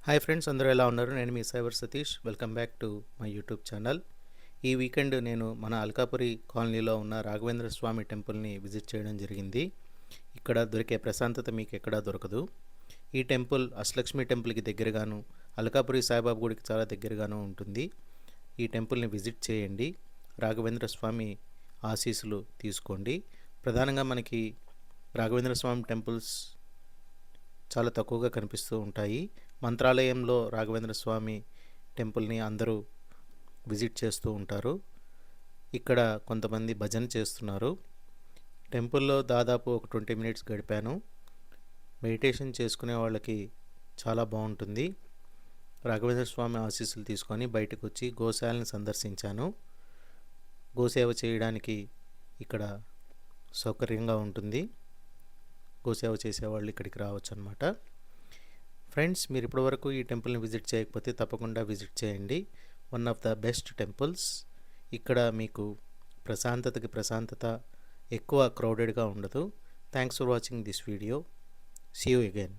Hi friends, అందరూ ఎలా ఉన్నారు? నేను మీ cyber Satish. Welcome back to my YouTube channel. ఈ వీకెండ్ నేను మన అల్కాపురి కాలనీలో ఉన్న రాఘవేంద్ర స్వామి టెంపుల్ని విజిట్ చేయడం జరిగింది. ఇక్కడ దొరికే ప్రశాంతత మీకు ఎక్కడా దొరకదు. ఈ టెంపుల్ అష్టలక్ష్మి టెంపుల్కి దగ్గరగాను, అల్కాపురి సాయిబాబా గుడికి చాలా దగ్గరగాను ఉంటుంది. ఈ టెంపుల్ని విజిట్ చేయండి, రాఘవేంద్ర స్వామి ఆశీస్సులు తీసుకోండి. ప్రధానంగా మనకి రాఘవేంద్ర స్వామి టెంపుల్స్ చాలా తక్కువగా కనిపిస్తూ ఉంటాయి. మంత్రాలయంలో రాఘవేంద్ర స్వామి టెంపుల్ని అందరూ విజిట్ చేస్తూ ఉంటారు. ఇక్కడ కొంతమంది భజన చేస్తున్నారు. టెంపుల్లో దాదాపు ఒక 20 మినిట్స్ గడిపాను. మెడిటేషన్ చేసుకునే వాళ్ళకి చాలా బాగుంటుంది. రాఘవేంద్ర స్వామి ఆశీస్సులు తీసుకొని బయటకు వచ్చి గోశాలను సందర్శించాను. గోసేవ చేయడానికి ఇక్కడ సౌకర్యంగా ఉంటుంది. గోసేవ చేసేవాళ్ళు ఇక్కడికి రావచ్చు అన్నమాట. ఫ్రెండ్స్, మీరు ఇప్పటివరకు ఈ టెంపుల్ని విజిట్ చేయకపోతే తప్పకుండా విజిట్ చేయండి. One of the best temples. ఇక్కడ మీకు ప్రశాంతత, ఎక్కువ క్రౌడెడ్గా ఉండదు. Thanks for watching this video. See you again.